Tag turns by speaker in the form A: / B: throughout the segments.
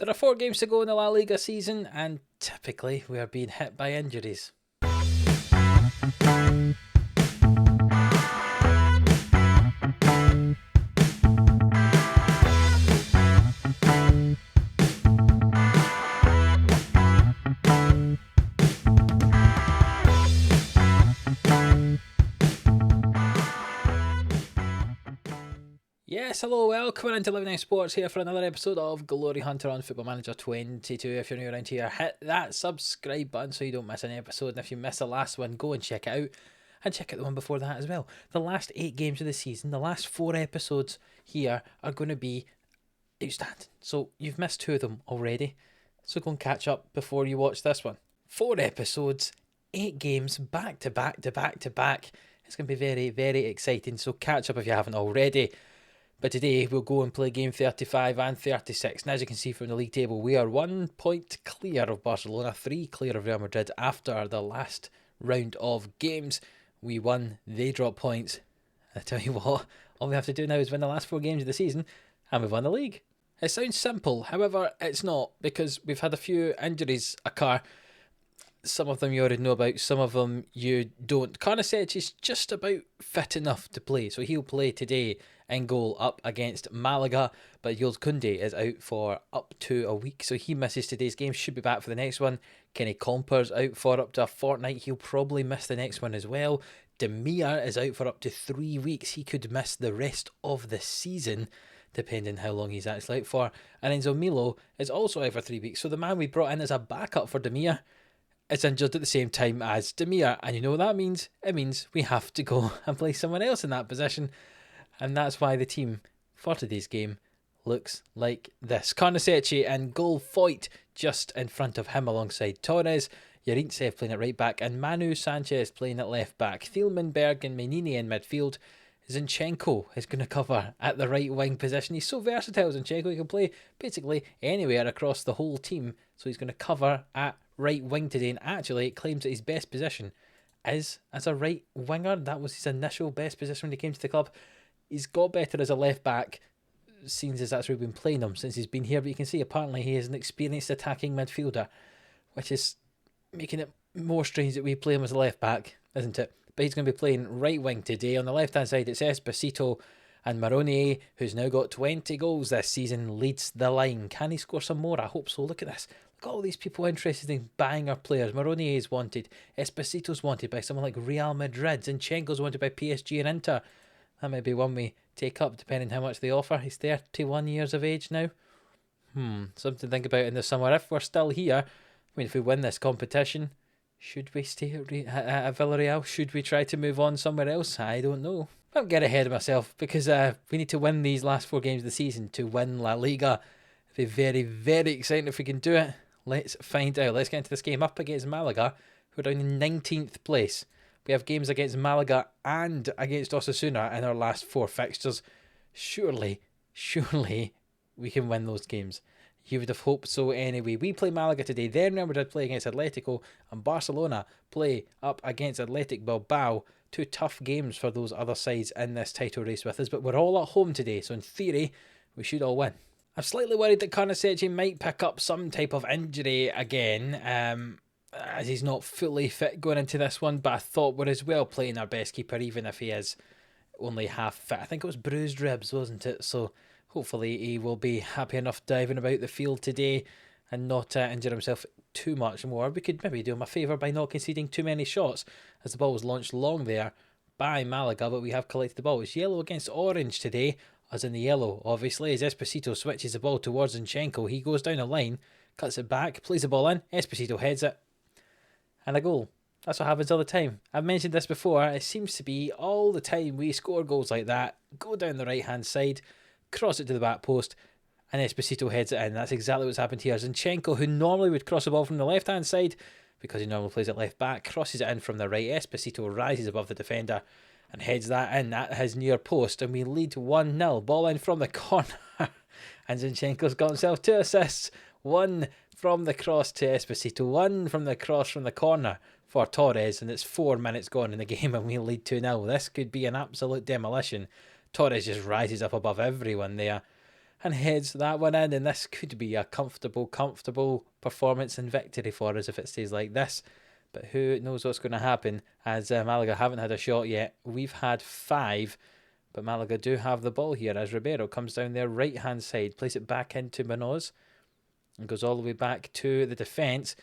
A: There are 4 games to go in the La Liga season, and typically we are being hit by injuries. Yes, hello, welcome into Livestreams Sports here for another episode of Glory Hunter on Football Manager 22. If you're new around here, hit that subscribe button so you don't miss an episode. And if you miss the last one, go and check it out. And check out the one before that as well. The last 8 games of the season, the last 4 episodes here are going to be outstanding. So you've missed 2 of them already. So go and catch up before you watch this one. 4 episodes, 8 games, back to back to back to back. It's going to be very, very exciting. So catch up if you haven't already. But today we'll go and play game 35 and 36. And as you can see from the league table, we are 1 point clear of Barcelona, 3 clear of Real Madrid after the last round of games. We won, they dropped points. I tell you what, all we have to do now is win the last 4 games of the season and we've won the league. It sounds simple, however it's not, because we've had a few injuries occur. Some of them you already know about, some of them you don't. Karnasec is just about fit enough to play, so he'll play today in goal up against Malaga, but Jules Koundé is out for up to a week, so he misses today's game, should be back for the next one. Kenny Comper's out for up to a fortnight, he'll probably miss the next one as well. Demir is out for up to 3 weeks, he could miss the rest of the season, depending how long he's actually out for. And Enzo Milo is also out for 3 weeks, so the man we brought in as a backup for Demir is injured at the same time as Demir, and you know what that means? It means we have to go and play someone else in that position, and that's why the team for today's game looks like this. Karnasec and goal, Foyt just in front of him alongside Torres, Yarintsev playing at right back, and Manu Sanchez playing at left back. Thielmanberg and Menini in midfield. Zinchenko is going to cover at the right wing position. He's so versatile, Zinchenko. He can play basically anywhere across the whole team, so he's going to cover at right wing today, and actually it claims that his best position is as a right winger. That was his initial best position when he came to the club. He's got better as a left back, seems as that's where we've been playing him since he's been here, but you can see apparently he is an experienced attacking midfielder, which is making it more strange that we play him as a left back, isn't it? But he's going to be playing right wing today. On the left hand side it's Esposito, and Maronier, who's now got 20 goals this season, leads the line. Can he score some more? I hope so. Look at this. Look at all these people interested in buying our players. Maronier is wanted. Esposito's wanted by someone like Real Madrid. Zinchenko's wanted by PSG and Inter. That might be one we take up depending how much they offer. He's 31 years of age now. Something to think about in the summer. If we're still here, I mean, if we win this competition, should we stay at Villarreal? Should we try to move on somewhere else? I don't know. I don't get ahead of myself because we need to win these last 4 games of the season to win La Liga. It'd be very, very exciting if we can do it. Let's find out. Let's get into this game up against Malaga, who are down in 19th place. We have games against Malaga and against Osasuna in our last 4 fixtures. Surely we can win those games. You would have hoped so anyway. We play Malaga today, then Real Madrid play against Atletico, and Barcelona play up against Athletic Bilbao. 2 tough games for those other sides in this title race with us, but we're all at home today, so in theory, we should all win. I'm slightly worried that Karnasec might pick up some type of injury again, as he's not fully fit going into this one, but I thought we're as well playing our best keeper, even if he is only half fit. I think it was bruised ribs, wasn't it? So hopefully he will be happy enough diving about the field today and not injure himself too much more. We could maybe do him a favour by not conceding too many shots, as the ball was launched long there by Malaga, but we have collected the ball. It's yellow against orange today, as in the yellow, obviously, as Esposito switches the ball towards Zinchenko. He goes down the line, cuts it back, plays the ball in, Esposito heads it, and a goal. That's what happens all the time. I've mentioned this before, it seems to be all the time we score goals like that, go down the right hand side, cross it to the back post, and Esposito heads it in. That's exactly what's happened here. Zinchenko, who normally would cross the ball from the left hand side, because he normally plays at left back, crosses it in from the right. Esposito rises above the defender and heads that in at his near post, and we lead 1-0. Ball in from the corner, and Zinchenko's got himself 2 assists. 1 from the cross to Esposito, 1 from the cross from the corner for Torres, and it's 4 minutes gone in the game and we lead 2-0. This could be an absolute demolition. Torres just rises up above everyone there, and heads that one in, and this could be a comfortable performance and victory for us if it stays like this. But who knows what's going to happen, as Malaga haven't had a shot yet. We've had 5, but Malaga do have the ball here as Ribeiro comes down their right-hand side, plays it back into Munoz, and goes all the way back to the defence.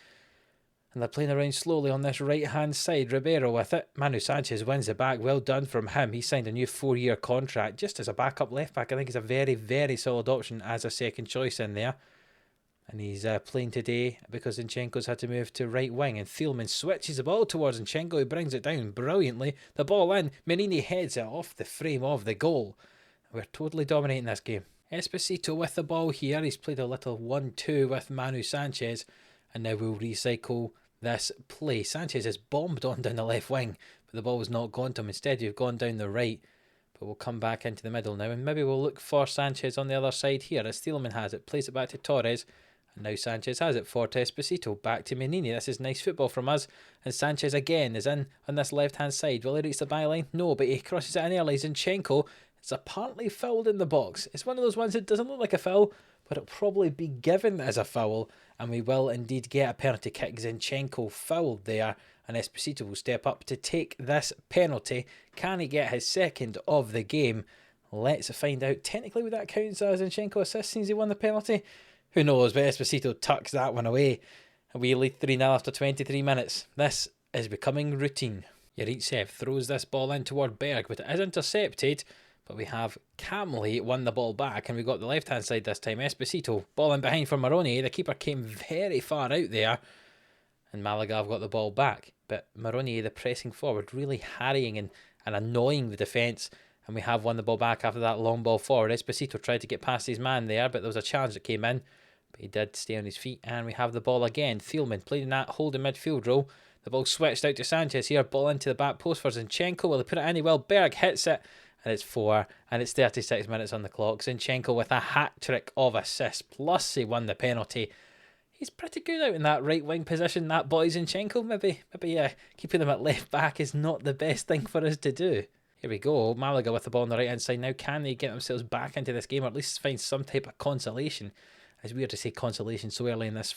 A: And they're playing around slowly on this right-hand side. Ribeiro with it. Manu Sanchez wins it back. Well done from him. He signed a new 4-year contract just as a backup left-back. I think he's a very, very solid option as a second choice in there. And he's playing today because Zinchenko's had to move to right wing. And Thielman switches the ball towards Zinchenko, who brings it down brilliantly. The ball in. Menini heads it off the frame of the goal. We're totally dominating this game. Esposito with the ball here. He's played a little 1-2 with Manu Sanchez. And now we'll recycle this play. Sanchez is bombed on down the left wing, but the ball was not gone to him. Instead, you've gone down the right. But we'll come back into the middle now, and maybe we'll look for Sanchez on the other side here as Thielman has it. Plays it back to Torres. And now Sanchez has it for Esposito. Back to Menini. This is nice football from us. And Sanchez again is in on this left-hand side. Will he reach the byline? No, but he crosses it in early. Zinchenko is apparently fouled in the box. It's one of those ones that doesn't look like a foul, but it'll probably be given as a foul. And we will indeed get a penalty kick. Zinchenko fouled there. And Esposito will step up to take this penalty. Can he get his second of the game? Let's find out. Technically, would that count as Zinchenko assist since he won the penalty? Who knows, but Esposito tucks that one away. And we lead 3-0 after 23 minutes. This is becoming routine. Yaritsev throws this ball in toward Berg, but it is intercepted. But we have calmly won the ball back, and we got the left-hand side this time. Esposito, ball in behind for Maroni. The keeper came very far out there. And Malaga have got the ball back. But Maroni, the pressing forward, really harrying and annoying the defence. And we have won the ball back after that long ball forward. Esposito tried to get past his man there, but there was a challenge that came in. But he did stay on his feet, and we have the ball again. Thielman playing that holding midfield role. The ball switched out to Sanchez here. Ball into the back post for Zinchenko. Will he put it in? He will. Berg hits it, and it's 4, and it's 36 minutes on the clock. Zinchenko with a hat-trick of assists, plus he won the penalty. He's pretty good out in that right wing position, that boy Zinchenko. Maybe keeping him at left back is not the best thing for us to do. Here we go. Malaga with the ball on the right hand side. Now can they get themselves back into this game, or at least find some type of consolation? It's weird to say consolation so early in this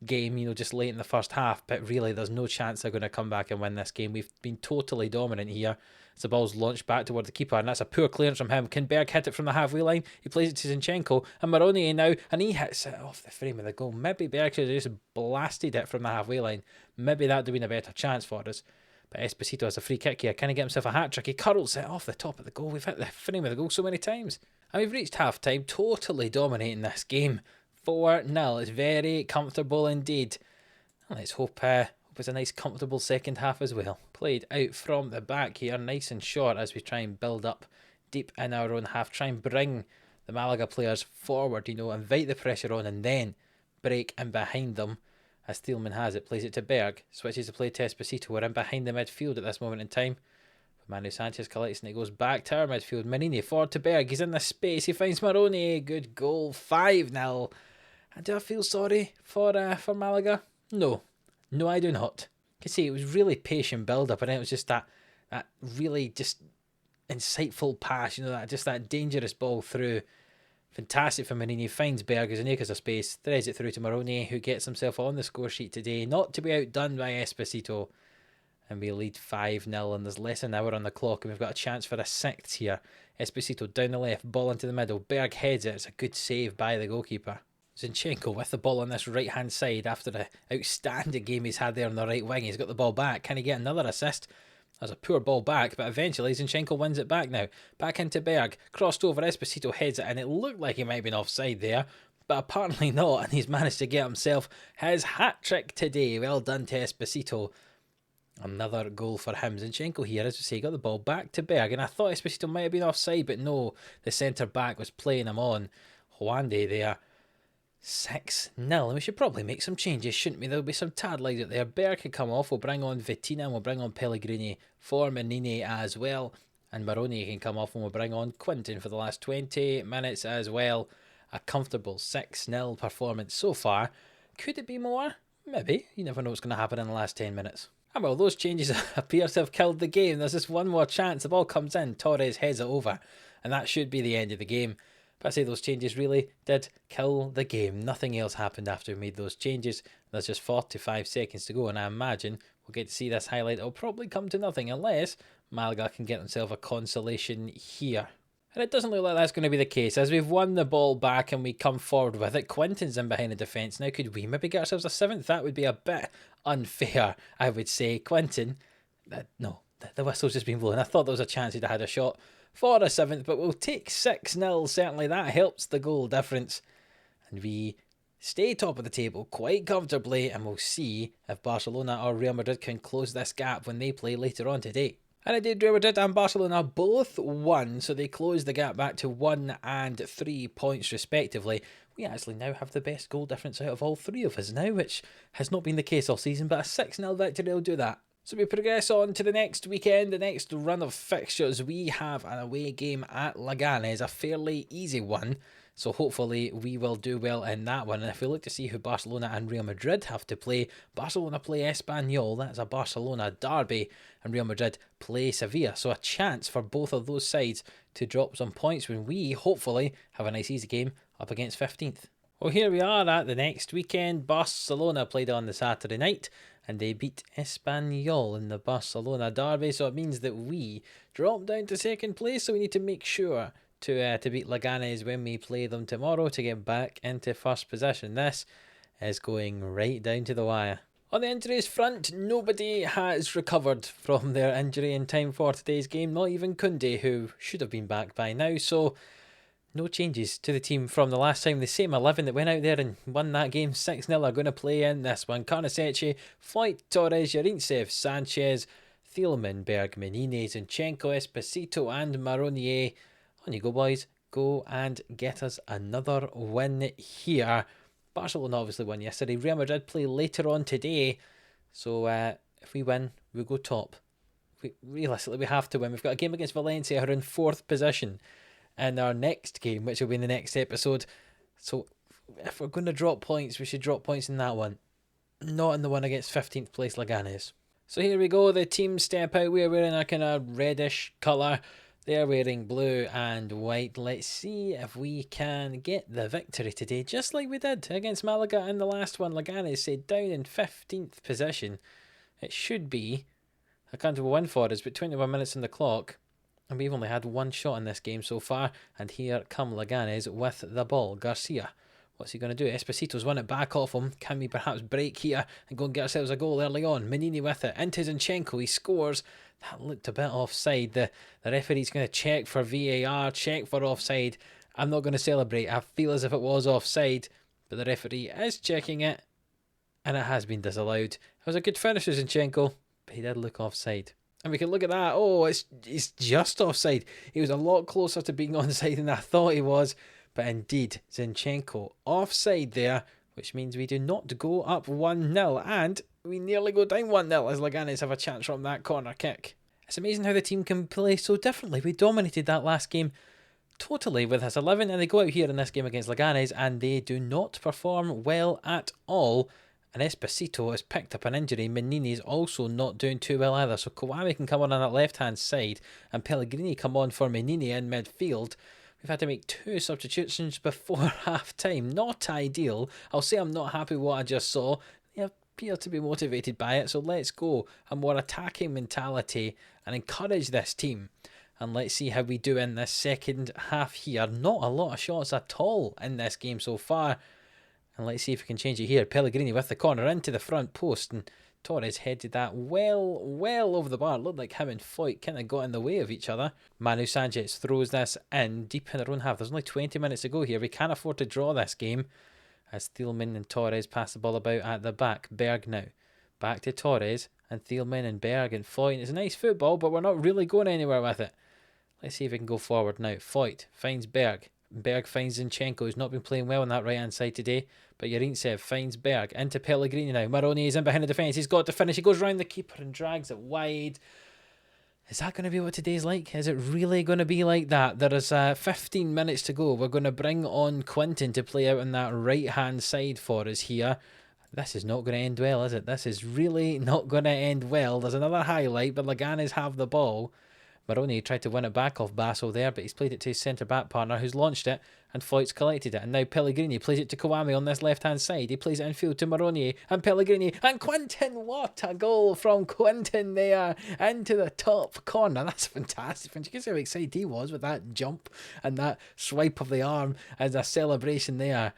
A: game, you know, just late in the first half, but really there's no chance they're going to come back and win this game. We've been totally dominant here. As the ball's launched back toward the keeper, and that's a poor clearance from him. Can Berg hit it from the halfway line? He plays it to Zinchenko, and Maroni now, and he hits it off the frame of the goal. Maybe Berg should have just blasted it from the halfway line. Maybe that would have been a better chance for us. But Esposito has a free kick here. Can he get himself a hat-trick? He curls it off the top of the goal. We've hit the frame of the goal so many times. And we've reached half-time, totally dominating this game. 4-0. It's very comfortable indeed. Let's hope it's a nice comfortable second half as well. Played out from the back here, nice and short as we try and build up deep in our own half. Try and bring the Malaga players forward, you know, invite the pressure on and then break in behind them. As Thielman has it, plays it to Berg, switches to play to Esposito. We're in behind the midfield at this moment in time. Manu Sanchez collects and it goes back to our midfield. Menini forward to Berg, he's in the space, he finds Maroni. Good goal, 5-0. And do I feel sorry for Malaga? No, I do not. You can see it was really patient build-up, and it was just that really just insightful pass, you know, that dangerous ball through. Fantastic for Menini, finds Berg as an acres of space, threads it through to Maroni, who gets himself on the score sheet today, not to be outdone by Esposito. And we lead 5-0, and there's less than an hour on the clock, and we've got a chance for a sixth here. Esposito down the left, ball into the middle, Berg heads it, it's a good save by the goalkeeper. Zinchenko with the ball on this right hand side after the outstanding game he's had there on the right wing. He's got the ball back. Can he get another assist? There's a poor ball back, but eventually Zinchenko wins it back now. Back into Berg, crossed over, Esposito heads it, and it looked like he might have been offside there, but apparently not, and he's managed to get himself his hat-trick today. Well done to Esposito. Another goal for him. Zinchenko here, as we say, got the ball back to Berg, and I thought Esposito might have been offside, but no, the centre-back was playing him on. Juande there. 6-0, and we should probably make some changes, shouldn't we? There'll be some tad legs out there. Berg can come off, we'll bring on Vitina, and we'll bring on Pellegrini for Menini as well, and Maroni can come off, and we'll bring on Quinton for the last 20 minutes as well. A comfortable 6-0 performance so far. Could it be more? Maybe. You never know what's going to happen in the last 10 minutes. And well, those changes appear to have killed the game. There's just one more chance. The ball comes in, Torres heads it over, and that should be the end of the game. But I say those changes really did kill the game. Nothing else happened after we made those changes. There's just 45 seconds to go, and I imagine we'll get to see this highlight. It'll probably come to nothing unless Malaga can get themselves a consolation here. And it doesn't look like that's going to be the case. As we've won the ball back and we come forward with it, Quinton's in behind the defence. Now could we maybe get ourselves a 7th? That would be a bit unfair, I would say. Quinton, no, the whistle's just been blown. I thought there was a chance he'd have had a shot for a 7th, but we'll take 6-0. Certainly that helps the goal difference. And we stay top of the table quite comfortably, and we'll see if Barcelona or Real Madrid can close this gap when they play later on today. And indeed, Real Madrid and Barcelona both won, so they closed the gap back to 1 and 3 points respectively. We actually now have the best goal difference out of all three of us now, which has not been the case all season, but a 6-0 victory will do that. So we progress on to the next weekend, the next run of fixtures. We have an away game at Leganés, a fairly easy one. So hopefully we will do well in that one. And if we look to see who Barcelona and Real Madrid have to play, Barcelona play Espanyol, that's a Barcelona derby, and Real Madrid play Sevilla. So a chance for both of those sides to drop some points when we hopefully have a nice easy game up against 15th. Well, here we are at the next weekend. Barcelona played on the Saturday night and they beat Espanyol in the Barcelona derby. So it means that we drop down to 2nd place. So we need to make sure to beat Leganés when we play them tomorrow to get back into 1st position. This is going right down to the wire. On the injuries front, nobody has recovered from their injury in time for today's game, not even Koundé, who should have been back by now. So no changes to the team from the last time. The same 11 that went out there and won that game 6-0 are going to play in this one. Karnaseci, Foyt, Torres, Yarintsev, Sanchez, Thielmann, Berg, Menini, Zinchenko, Esposito and Maronier. On you go, boys. Go and get us another win here. Barcelona obviously won yesterday. Real Madrid play later on today. So if we win, we go top. Realistically, we have to win. We've got a game against Valencia, who are in 4th position in our next game, which will be in the next episode. So if we're going to drop points, we should drop points in that one. Not in the one against 15th place Leganés. So here we go. The team step out. We're wearing a kind of reddish colour. They're wearing blue and white. Let's see if we can get the victory today, just like we did against Malaga in the last one. Leganés stayed down in 15th position. It should be a comfortable win for us, but 21 minutes on the clock, and we've only had one shot in this game so far. And here come Leganés with the ball. Garcia, what's he going to do? Esposito's won it back off him. Can we perhaps break here and go and get ourselves a goal early on? Menini with it. Into Zinchenko. He scores. That looked a bit offside. The referee's going to check for VAR, check for offside. I'm not going to celebrate. I feel as if it was offside, but the referee is checking it, and it has been disallowed. It was a good finish of Zinchenko, but he did look offside. And we can look at that. Oh, it's just offside. He was a lot closer to being onside than I thought he was. But indeed, Zinchenko offside there, which means we do not go up 1-0. And we nearly go down 1-0 as Leganés have a chance from that corner kick. It's amazing how the team can play so differently. We dominated that last game totally with this 11, and they go out here in this game against Leganés and they do not perform well at all. And Esposito has picked up an injury. Menini's also not doing too well either. So Kawami can come on that left-hand side and Pellegrini come on for Menini in midfield. We've had to make 2 substitutions before half-time. Not ideal. I'll say I'm not happy with what I just saw. They appear to be motivated by it. So let's go a more attacking mentality and encourage this team. And let's see how we do in this second half here. Not a lot of shots at all in this game so far. And let's see if we can change it here. Pellegrini with the corner into the front post. And Torres headed that well over the bar. It looked like him and Foyt kind of got in the way of each other. Manu Sanchez throws this in deep in their own half. There's only 20 minutes to go here. We can't afford to draw this game. As Thielmann and Torres pass the ball about at the back. Berg now. Back to Torres and Thielmann and Berg and Foyt. It's a nice football, but we're not really going anywhere with it. Let's see if we can go forward now. Foyt finds Berg. Berg finds Zinchenko, who's not been playing well on that right-hand side today. But Yarintsev finds Berg into Pellegrini now. Maroni is in behind the defence. He's got to finish. He goes round the keeper and drags it wide. Is that going to be what today's like? Is it really going to be like that? There is 15 minutes to go. We're going to bring on Quinton to play out on that right-hand side for us here. This is not going to end well, is it? This is really not going to end well. There's another highlight, but Leganés have the ball. Maroney tried to win it back off Basso there, but he's played it to his centre-back partner, who's launched it, and Foyt's collected it. And now Pellegrini plays it to Kawami on this left-hand side. He plays it infield to Maroney and Pellegrini and Quinton. What a goal from Quinton there into the top corner. That's fantastic. You can see how excited he was with that jump and that swipe of the arm as a celebration there.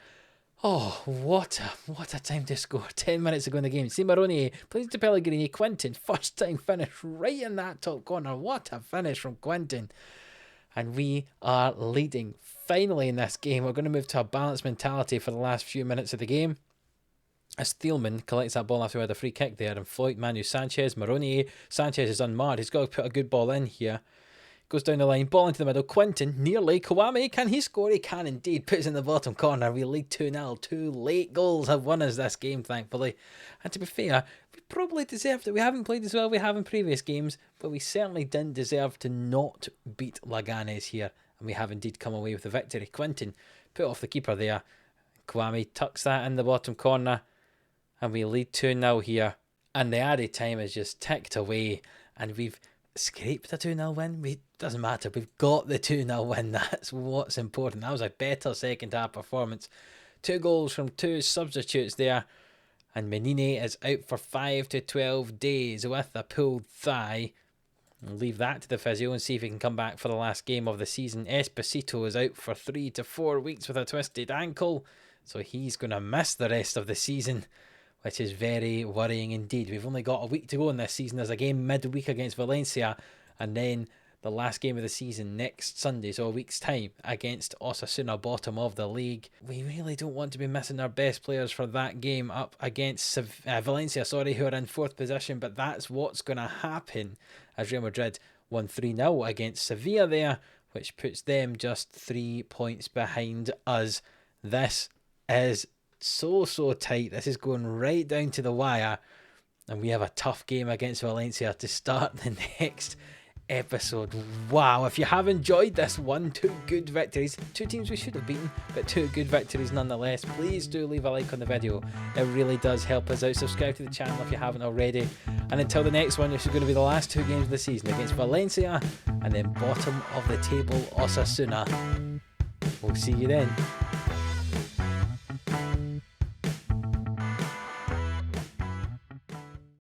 A: Oh, what a time to score. 10 minutes ago in the game. See Maroney plays to Pellegrini. Quinton, first time finish right in that top corner. What a finish from Quinton. And we are leading finally in this game. We're going to move to a balanced mentality for the last few minutes of the game. As Thielman collects that ball after we had a free kick there. And Foyt, Manu, Sanchez, Maroney. Sanchez is unmarred. He's got to put a good ball in here. Goes down the line, ball into the middle. Quinton, nearly. Kawami, can he score? He can indeed. Puts in the bottom corner. We lead 2-0. 2 late goals have won us this game, thankfully. And to be fair, we probably deserved it. We haven't played as well we have in previous games, but we certainly didn't deserve to not beat Leganes here. And we have indeed come away with the victory. Quinton put off the keeper there. Kawami tucks that in the bottom corner. And we lead 2-0 here. And the added time is just ticked away. And we've scraped a 2-0 win. Doesn't matter. We've got the 2-0 win. That's what's important. That was a better second half performance. 2 goals from 2 substitutes there. And Menine is out for 5 to 12 days with a pulled thigh. We'll leave that to the physio and see if he can come back for the last game of the season. Esposito is out for 3 to 4 weeks with a twisted ankle. So he's going to miss the rest of the season, which is very worrying indeed. We've only got a week to go in this season. There's a game midweek against Valencia, and then the last game of the season next Sunday, so a week's time, against Osasuna, bottom of the league. We really don't want to be missing our best players for that game up against Valencia, who are in 4th position, but that's what's going to happen as Real Madrid won 3-0 against Sevilla there, which puts them just 3 points behind us. This is so tight. This is going right down to the wire, and we have a tough game against Valencia to start the next episode. Wow, if you have enjoyed this one, 2 good victories, 2 teams we should have beaten, but 2 good victories nonetheless, please do leave a like on the video. It really does help us out. Subscribe to the channel if you haven't already, and until the next one, this is going to be the last 2 games of the season against Valencia and then bottom of the table Osasuna. We'll see you then.